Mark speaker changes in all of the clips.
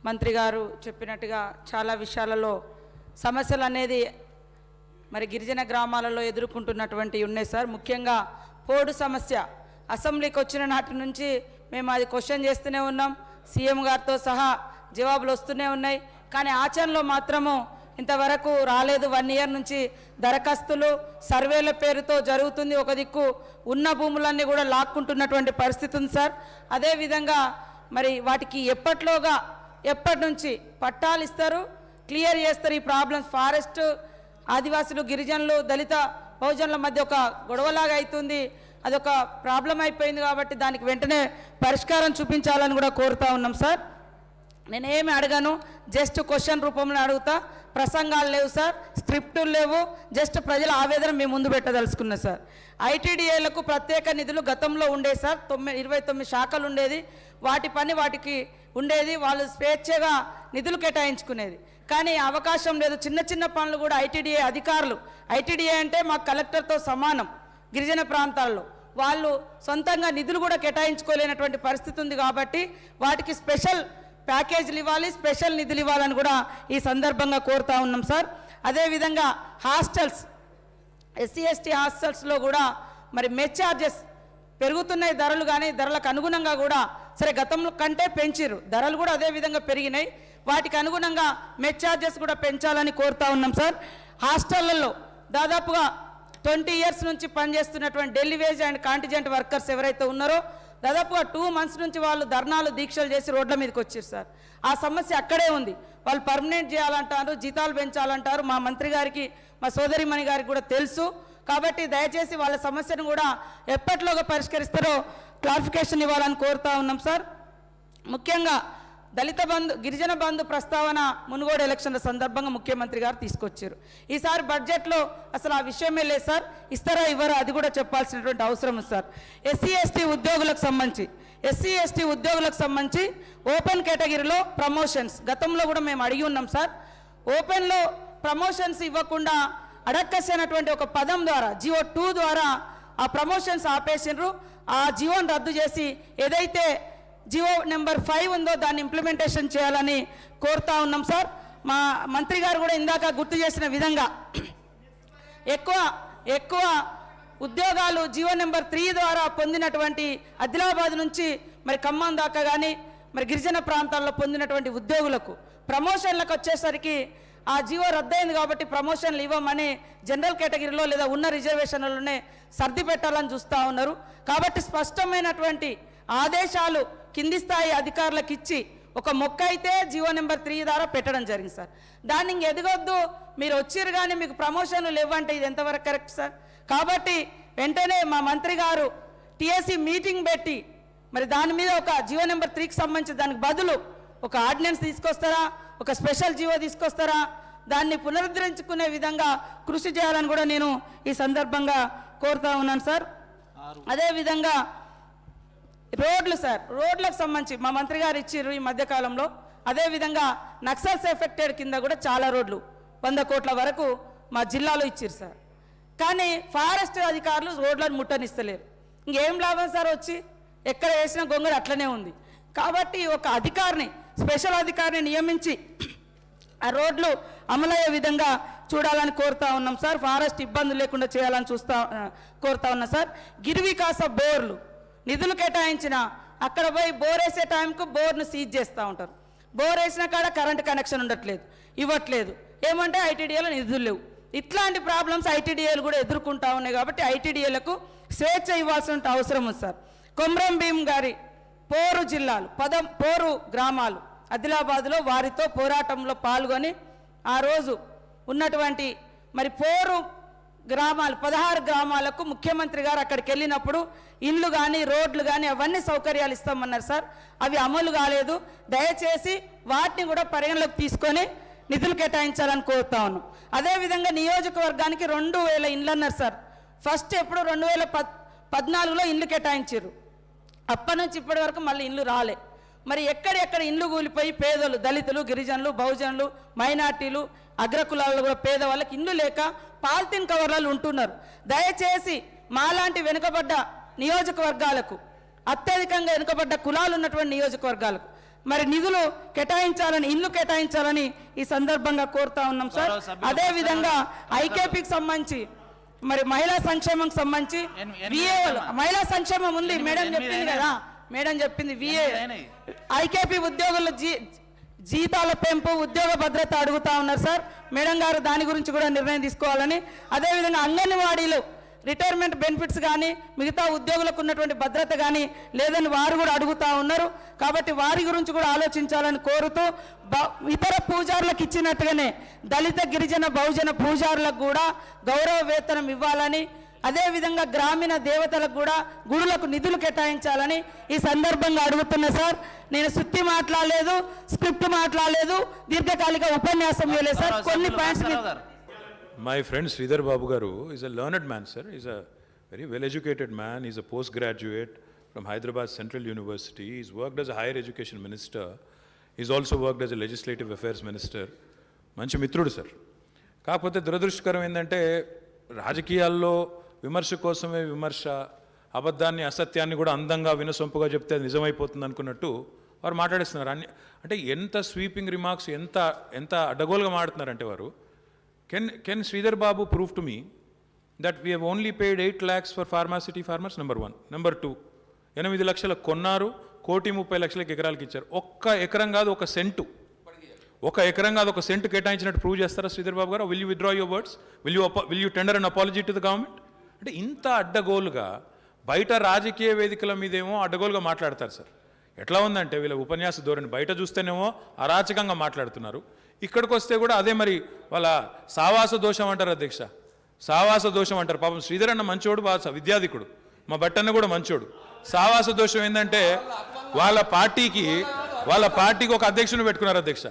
Speaker 1: మంత్రి గారు చెప్పినట్టుగా చాలా విషయాలలో సమస్యలు అనేది మరి గిరిజన గ్రామాలలో ఎదుర్కొంటున్నటువంటి ఉన్నాయి సార్. ముఖ్యంగా పోడు సమస్య అసెంబ్లీకి వచ్చిన నాటి నుంచి మేము అది క్వశ్చన్ చేస్తూనే ఉన్నాం. సీఎం గారితో సహా జవాబులు వస్తూనే ఉన్నాయి. కానీ ఆచరణలో మాత్రము ఇంతవరకు రాలేదు. 1 ఇయర్ నుంచి దరఖాస్తులు సర్వేల పేరుతో జరుగుతుంది. ఒక దిక్కు ఉన్న భూములన్నీ కూడా లాక్కుంటున్నటువంటి పరిస్థితి ఉంది సార్. అదేవిధంగా మరి వాటికి ఎప్పటి నుంచి పట్టాలు ఇస్తారు, క్లియర్ చేస్తారు. ఈ ప్రాబ్లమ్స్ ఫారెస్ట్ ఆదివాసులు, గిరిజనులు, దళిత బహుజనుల మధ్య ఒక గొడవలాగా అవుతుంది. అదొక ప్రాబ్లం అయిపోయింది కాబట్టి దానికి వెంటనే పరిష్కారం చూపించాలని కూడా కోరుతా ఉన్నాం సార్. నేనేమి అడగను, జస్ట్ క్వశ్చన్ రూపంలో అడుగుతా. ప్రసంగాలు లేవు సార్, స్క్రిప్టులు లేవు, జస్ట్ ప్రజల ఆవేదన మేము ముందు పెట్టదలుచుకున్నా సార్. ఐటీడీఏలకు ప్రత్యేక నిధులు గతంలో ఉండేది సార్. 29 శాఖలు ఉండేది. వాటి పని వాటికి ఉండేది. వాళ్ళు స్వేచ్ఛగా నిధులు కేటాయించుకునేది. కానీ అవకాశం లేదు. చిన్న చిన్న పనులు కూడా ఐటీడీఏ అధికారులు, ఐటీడీఏ అంటే మా కలెక్టర్తో సమానం గిరిజన ప్రాంతాల్లో, వాళ్ళు సొంతంగా నిధులు కూడా కేటాయించుకోలేనటువంటి పరిస్థితి ఉంది. కాబట్టి వాటికి స్పెషల్ ప్యాకేజీలు ఇవ్వాలి, స్పెషల్ నిధులు ఇవ్వాలని కూడా ఈ సందర్భంగా కోరుతా ఉన్నాం సార్. అదేవిధంగా హాస్టల్స్, ఎస్సీ ఎస్టీ హాస్టల్స్లో కూడా మరి మెస్ ఛార్జెస్ పెరుగుతున్నాయి ధరలు. కానీ ధరలకు అనుగుణంగా కూడా సరే గతంలో కంటే పెంచారు, ధరలు కూడా అదే విధంగా పెరిగినాయి. వాటికి అనుగుణంగా మెస్ ఛార్జెస్ కూడా పెంచాలని కోరుతా ఉన్నాం సార్. హాస్టళ్లలో దాదాపుగా 20 ఇయర్స్ నుంచి పనిచేస్తున్నటువంటి daily wage and contingent workers ఎవరైతే ఉన్నారో దాదాపుగా 2 మంత్స్ నుంచి వాళ్ళు ధర్నాలు దీక్షలు చేసి రోడ్ల మీదకి వచ్చారు సార్. ఆ సమస్య అక్కడే ఉంది. వాళ్ళు పర్మనెంట్ చేయాలంటారు, జీతాలు పెంచాలంటారు. మా మంత్రి గారికి, మా సోదరిమణి గారికి కూడా తెలుసు. కాబట్టి దయచేసి వాళ్ళ సమస్యను కూడా ఎప్పటిలోగా పరిష్కరిస్తారో క్లారిఫికేషన్ ఇవ్వాలని కోరుతా ఉన్నాం సార్. ముఖ్యంగా దళిత బంధు, గిరిజన బంధు ప్రస్తావన మునుగోడు ఎలక్షన్ల సందర్భంగా ముఖ్యమంత్రి గారు తీసుకొచ్చారు. ఈసారి బడ్జెట్లో అసలు ఆ విషయమే లేదు సార్. ఇస్తారా ఇవ్వరా అది కూడా చెప్పాల్సినటువంటి అవసరం ఉంది సార్. ఎస్సీ ఎస్టీ ఉద్యోగులకు సంబంధించి ఓపెన్ కేటగిరీలో ప్రమోషన్స్ గతంలో కూడా మేము అడిగి ఉన్నాం సార్. ఓపెన్లో ప్రమోషన్స్ ఇవ్వకుండా అడక్కసినటువంటి ఒక పదం ద్వారా జియో 2 ద్వారా ఆ ప్రమోషన్స్ ఆపేసినారు. ఆ జియోని రద్దు చేసి ఏదైతే జియో నెంబర్ 5 ఉందో దాన్ని ఇంప్లిమెంటేషన్ చేయాలని కోరుతా ఉన్నాం సార్. మా మంత్రి గారు కూడా ఇందాక గుర్తు చేసిన విధంగా ఎక్కువ ఉద్యోగాలు జియో నెంబర్ 3 ద్వారా పొందినటువంటి ఆదిలాబాద్ నుంచి మరి ఖమ్మం దాకా కానీ మరి గిరిజన ప్రాంతాల్లో పొందినటువంటి ఉద్యోగులకు ప్రమోషన్లకు వచ్చేసరికి ఆ జియో రద్దయింది. కాబట్టి ప్రమోషన్లు ఇవ్వమని జనరల్ కేటగిరీలో లేదా ఉన్న రిజర్వేషన్లలోనే సర్ది పెట్టాలని చూస్తూ ఉన్నారు. కాబట్టి స్పష్టమైనటువంటి ఆదేశాలు కింది స్థాయి అధికారులకు ఇచ్చి ఒక మొక్క అయితే జియో నెంబర్ 3 ద్వారా పెట్టడం జరిగింది సార్. దాన్ని ఇంక ఎదగొద్దు, మీరు వచ్చారు కానీ మీకు ప్రమోషన్లు లేవంటే ఇది ఎంతవరకు కరెక్ట్ సార్? కాబట్టి వెంటనే మా మంత్రి గారు టీఎస్సీ మీటింగ్ పెట్టి మరి దాని మీద ఒక జియో నెంబర్ 3కి సంబంధించి దానికి బదులు ఒక ఆర్డినెన్స్ తీసుకొస్తారా, ఒక స్పెషల్ జియో తీసుకొస్తారా, దాన్ని పునరుద్ధరించుకునే విధంగా కృషి చేయాలని కూడా నేను ఈ సందర్భంగా కోరుతా ఉన్నాను సార్. అదేవిధంగా రోడ్లు సార్, రోడ్లకు సంబంధించి మా మంత్రి గారు ఇచ్చిర్రు ఈ మధ్యకాలంలో. అదేవిధంగా నక్సల్స్ ఎఫెక్టెడ్ కింద కూడా చాలా రోడ్లు 100 కోట్ల వరకు మా జిల్లాలో ఇచ్చిర్రు సార్. కానీ ఫారెస్ట్ అధికారులు రోడ్లను ముట్టనిస్తలేరు. ఇంకేం లాభం సార్? వచ్చి ఎక్కడ వేసిన గొంగడు అట్లనే ఉంది. కాబట్టి ఒక అధికారిని, స్పెషల్ అధికారిని నియమించి ఆ రోడ్లు అమలయ్యే విధంగా చూడాలని కోరుతా ఉన్నాం సార్. ఫారెస్ట్ ఇబ్బందులు లేకుండా చేయాలని కోరుతా ఉన్నాం సార్. గిరివికాస బోర్లు నిధులు కేటాయించిన అక్కడ పోయి బోర్ వేసే టైంకు బోర్ను సీజ్ చేస్తూ ఉంటారు. బోర్ వేసిన కాడ కరెంట్ కనెక్షన్ ఉండట్లేదు, ఇవ్వట్లేదు. ఏమంటే ఐటీడీఏలో నిధులు లేవు. ఇట్లాంటి ప్రాబ్లమ్స్ ఐటీడీఏలు కూడా ఎదుర్కొంటా ఉన్నాయి. కాబట్టి ఐటీడీఏలకు స్వేచ్ఛ ఇవ్వాల్సిన అవసరం ఉంది సార్. కొమ్రం భీం గారి పోరు జిల్లాలు, పోరు గ్రామాలు ఆదిలాబాద్లో వారితో పోరాటంలో పాల్గొని ఆ రోజు ఉన్నటువంటి మరి పోరు గ్రామాలు 16 గ్రామాలకు ముఖ్యమంత్రి గారు అక్కడికి వెళ్ళినప్పుడు ఇండ్లు కానీ రోడ్లు కానీ అవన్నీ సౌకర్యాలు ఇస్తామన్నారు సార్. అవి అమలు కాలేదు. దయచేసి వాటిని కూడా పరిగణలోకి తీసుకొని నిధులు కేటాయించాలని కోరుతా ఉన్నాం. అదేవిధంగా నియోజకవర్గానికి 2000 ఇండ్లు అన్నారు సార్. ఫస్ట్ ఎప్పుడు 2014లో ఇండ్లు కేటాయించారు. అప్పటి నుంచి ఇప్పటి వరకు మళ్ళీ ఇండ్లు రాలే. మరి ఎక్కడెక్కడ ఇండ్లు కూలిపోయి పేదలు, దళితులు, గిరిజనులు, బహుజనులు, మైనార్టీలు, అగ్రకులాలు కూడా పేదవాళ్ళకి ఇండ్లు లేక పాలిథిన్ కవర్లలో ఉంటున్నారు. దయచేసి మాలాంటి వెనుకబడ్డ నియోజకవర్గాలకు, అత్యధికంగా వెనుకబడ్డ కులాలు ఉన్నటువంటి నియోజకవర్గాలకు మరి నిధులు కేటాయించాలని, ఇల్లు కేటాయించాలని ఈ సందర్భంగా కోరుతా ఉన్నాం సార్. అదే విధంగా ఐకేపీకి సంబంధించి మరి మహిళా సంక్షేమం సంబంధించి విఏ మహిళా సంక్షేమం ఉంది, మేడం చెప్పింది కదా, మేడం చెప్పింది విఏ ఐకేపీ ఉద్యోగుల జీతాల పెంపు, ఉద్యోగ భద్రత అడుగుతా ఉన్నారు సార్. మేడం గారు దాని గురించి కూడా నిర్ణయం తీసుకోవాలని, అదేవిధంగా అంగన్వాడీలు రిటైర్మెంట్ బెనిఫిట్స్ కానీ మిగతా ఉద్యోగులకు ఉన్నటువంటి భద్రత కానీ లేదని వారు కూడా అడుగుతూ ఉన్నారు. కాబట్టి వారి గురించి కూడా ఆలోచించాలని కోరుతూ, ఇతర పూజారులకు ఇచ్చినట్టుగానే దళిత గిరిజన బహుజన పూజారులకు కూడా గౌరవ వేతనం ఇవ్వాలని, అదేవిధంగా గ్రామీణ దేవతలకు కూడా గుడులకు నిధులు కేటాయించాలని ఈ సందర్భంగా అడుగుతున్నా సార్. నేను సుత్తి మాట్లాడలేదు, స్క్రిప్ట్ మాట్లాడలేదు, దీర్ఘకాలిక ఉపన్యాసం ఇవ్వలేదు సార్. కొన్ని points
Speaker 2: My friend Sridhar Babu Garu is a learned man, sir. He's a very well-educated man. He's a postgraduate from Hyderabad Central University. He's worked as a higher education minister. He's also worked as a legislative affairs minister. మంచి మిత్రుడు sir. కాకపోతే దురదృష్టకరం ఏంటంటే రాజకీయాల్లో విమర్శ కోసమే విమర్శ, అబద్ధాన్ని అసత్యాన్ని కూడా అందంగా వినసొంపుగా చెప్తే అది నిజమైపోతుంది అనుకున్నట్టు వారు మాట్లాడిస్తున్నారు. అంటే ఎంత స్వీపింగ్ రిమార్క్స్, ఎంత అడ్డగోలుగా మాట్లాడుతున్నారంటే వారు. Can Sridhar Babu prove to me that we have only paid 8 lakhs for pharmacity farmers? Number 1. Number 2, 8 లక్షల కొన్నారు, 1,30,00,000 ఎకరాలకు ఇచ్చారు. ఒక్క ఎకరం కాదు, ఒక సెంటు, ఒక ఎకరం కాదు, ఒక సెంటు కేటాయించినట్టు ప్రూవ్ చేస్తారా శ్రీధర్ బాబు గారు? Will you withdraw your words? Will you tender an apology to the government? అంటే ఇంత అడ్డగోలుగా బయట రాజకీయ వేదికల మీదేమో అడ్డగోలుగా మాట్లాడతారు సార్. ఎట్లా ఉందంటే వీళ్ళ ఉపన్యాస ధోరణి, బయట చూస్తేనేమో అరాచకంగా మాట్లాడుతున్నారు, ఇక్కడికి వస్తే కూడా అదే మరి వాళ్ళ సావాస దోషం అంటారు అధ్యక్ష, సావాస దోషం అంటారు. పాపం శ్రీధర్ అన్న మంచోడు, బాగా విద్యాధికుడు, మా బట్టన్న కూడా మంచోడు. సావాస దోషం ఏంటంటే వాళ్ళ పార్టీకి ఒక అధ్యక్షుని పెట్టుకున్నారు అధ్యక్ష.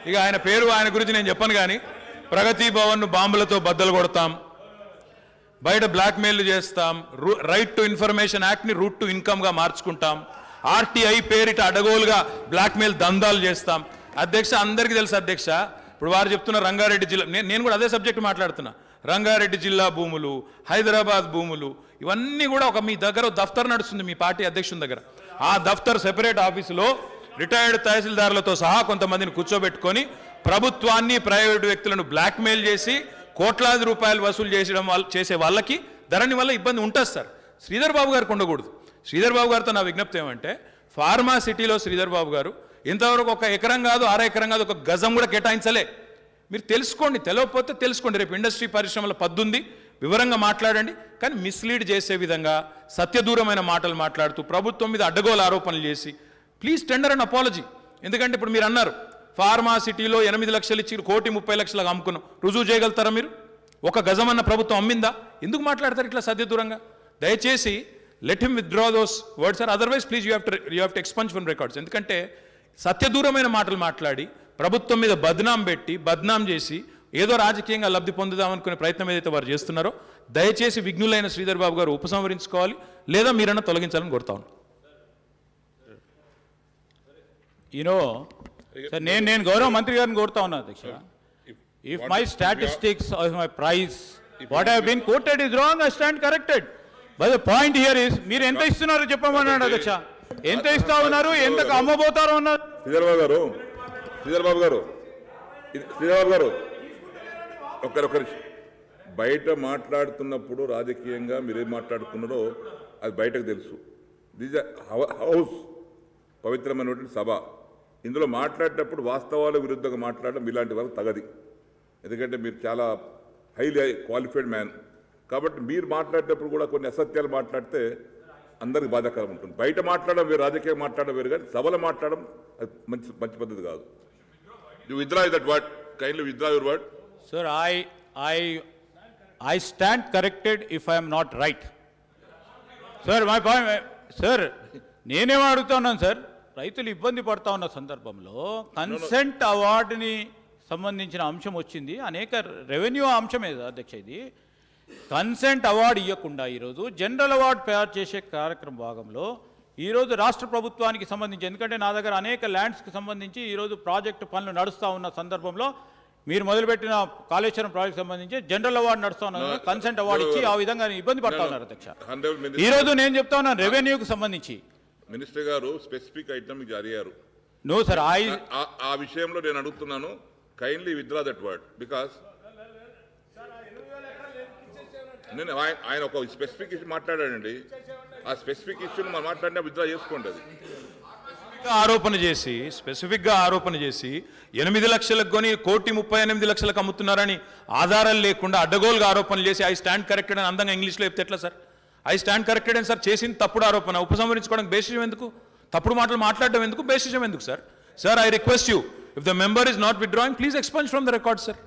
Speaker 2: ఇక ఆయన పేరు, ఆయన గురించి నేను చెప్పను కానీ, ప్రగతి భవన్ను బాంబులతో బద్దలు కొడతాం, బయట బ్లాక్మెయిల్ చేస్తాం, రైట్ టు ఇన్ఫర్మేషన్ యాక్ట్ని రూట్ టు ఇన్కమ్గా మార్చుకుంటాం, ఆర్టీఐ పేరిట అడగోలుగా బ్లాక్మెయిల్ దందాలు చేస్తాం. అధ్యక్ష అందరికీ తెలుసు అధ్యక్ష, ఇప్పుడు వారు చెప్తున్న రంగారెడ్డి జిల్లా, నేను కూడా అదే సబ్జెక్ట్ మాట్లాడుతున్నా, రంగారెడ్డి జిల్లా భూములు, హైదరాబాద్ భూములు, ఇవన్నీ కూడా ఒక మీ దగ్గర దఫ్తర్ నడుస్తుంది మీ పార్టీ అధ్యక్షుని దగ్గర. ఆ దఫ్తర్ సెపరేట్ ఆఫీసులో రిటైర్డ్ తహసీల్దారులతో సహా కొంతమందిని కూర్చోబెట్టుకొని ప్రభుత్వాన్ని, ప్రైవేటు వ్యక్తులను బ్లాక్మెయిల్ చేసి కోట్లాది రూపాయలు వసూలు చేసే వాళ్ళకి ధరణి వల్ల ఇబ్బంది ఉంటుంది సార్. శ్రీధర్ బాబు గారికి ఉండకూడదు. శ్రీధర్ బాబు గారితో నా విజ్ఞప్తి ఏమంటే, ఫార్మా సిటీలో శ్రీధర్ బాబు గారు ఇంతవరకు ఒక ఎకరం కాదు, అర ఎకరం కాదు, ఒక గజం కూడా కేటాయించలే. మీరు తెలుసుకోండి, తెలియకపోతే తెలుసుకోండి. రేపు ఇండస్ట్రీ పరిశ్రమల పద్దుంది, వివరంగా మాట్లాడండి. కానీ మిస్లీడ్ చేసే విధంగా సత్యదూరమైన మాటలు మాట్లాడుతూ ప్రభుత్వం మీద అడ్డగోలు ఆరోపణలు చేసి, ప్లీజ్ టెండర్ అండ్ అపాలజీ. ఎందుకంటే ఇప్పుడు మీరు అన్నారు ఫార్మా సిటీలో 8 లక్షలు ఇచ్చి 1,30,00,000 అమ్ముకున్నాం, రుజువు చేయగలుగుతారా మీరు? ఒక గజం అన్న ప్రభుత్వం అమ్మిందా? ఎందుకు మాట్లాడతారు ఇట్లా సత్యదూరంగా? దయచేసి let him withdraw those words or otherwise please you have to expunge from records. ఎందుకంటే సత్యదూరమైన మాటలు మాట్లాడి ప్రభుత్వం మీద బద్నాం చేసి ఏదో రాజకీయంగా లబ్ధి పొందుదామనుకునే ప్రయత్నం ఏదైతే వారు చేస్తున్నారో, దయచేసి విఘ్నులైన శ్రీధర్ బాబు గారు ఉపసంహరించుకోవాలి, లేదా మీరన్నా తొలగించాలని కోరుతా ఉన్నాను.
Speaker 3: నేను గౌరవ మంత్రి గారిని కోరుతా ఉన్నా అధ్యక్ష. If my statistics of my price what have been quoted is wrong, I stand corrected. But the point here is, మీరు ఎంత ఇస్తున్నారో చెప్పమన్నాడు అధ్యక్ష. ఎంత ఇస్తా ఉన్నారు, ఎంత అమ్మబోతారో ఉన్నారు.
Speaker 4: శ్రీధర్ బాబు గారు ఒక్కరి బయట మాట్లాడుతున్నప్పుడు రాజకీయంగా మీరేం మాట్లాడుతున్నారో అది బయటకు తెలుసు. దిస్ హౌస్ పవిత్రమైనటువంటి సభ. ఇందులో మాట్లాడేటప్పుడు వాస్తవాల విరుద్ధంగా మాట్లాడడం ఇలాంటి వరకు తగది. ఎందుకంటే మీరు చాలా హైలీ క్వాలిఫైడ్ మ్యాన్. కాబట్టి మీరు మాట్లాడేటప్పుడు కూడా కొన్ని అసత్యాలు మాట్లాడితే అందరికి బాధాకరం ఉంటుంది. బయట మాట్లాడడం వేరు, రాజకీయం మాట్లాడడం వేరు, కానీ సభలో మాట్లాడడం అది మంచి పద్ధతి కాదు. You withdraw that word. Kindly withdraw your word.
Speaker 3: Sir, I stand corrected if I am not right. Sir, my point, sir, నేనేం అడుగుతున్నాను సార్, రైతులు ఇబ్బంది పడతా ఉన్న సందర్భంలో కన్సెంట్ అవార్డుని సంబంధించిన అంశం వచ్చింది. అనేక రెవెన్యూ అంశమే అధ్యక్ష. ఇది కన్సెంట్ అవార్డు ఇవ్వకుండా ఈరోజు జనరల్ అవార్డు తయారు చేసే కార్యక్రమం భాగంలో ఈరోజు రాష్ట్ర ప్రభుత్వానికి సంబంధించి, ఎందుకంటే నా దగ్గర అనేక ల్యాండ్స్కి సంబంధించి ఈరోజు ప్రాజెక్టు పనులు నడుస్తూ ఉన్న సందర్భంలో మీరు మొదలుపెట్టిన కాళేశ్వరం ప్రాజెక్ట్ సంబంధించి జనరల్ అవార్డు నడుస్తూ ఉన్నారు, కన్సెంట్ అవార్డు ఇచ్చి ఆ విధంగా ఇబ్బంది పడతా ఉన్నారు అధ్యక్ష. ఈరోజు నేను చెప్తా ఉన్నాను రెవెన్యూకి సంబంధించి
Speaker 4: మినిస్టర్ గారు స్పెసిఫిక్ ఐటమ్ జారీ అయ్యారు.
Speaker 3: నో సార్
Speaker 4: ఆ విషయంలో నేను అడుగుతున్నాను, kindly withdraw that word because నేను ఆయన ఒక స్పెసిఫిక్ ఇష్యూ మాట్లాడాడండి. ఆ స్పెసిఫిక్ ఇష్యూని మనం మాట్లాడినా విత్డ్రా చేసుకోండి. అది
Speaker 2: స్పెసిఫిక్గా ఆరోపణ చేసి 8 లక్షలకు కొని 1,38,00,000 అమ్ముతున్నారని ఆధారాలు లేకుండా అడ్డగోలుగా ఆరోపణలు చేసి ఐ స్టాండ్ కరెక్టెడ్ అని అందంగా ఇంగ్లీష్లో చెప్తే ఎట్లా సార్? ఐ స్టాండ్ కరెక్టెడ్ అని సార్ చేసింది తప్పుడు ఆరోపణ, ఉపసంహరించుకోవడానికి బేసిజం ఎందుకు? తప్పుడు మాటలు మాట్లాడడం ఎందుకు? బేసిజం ఎందుకు sir? Sir, I request you, if the member is not withdrawing, please expunge from the record sir.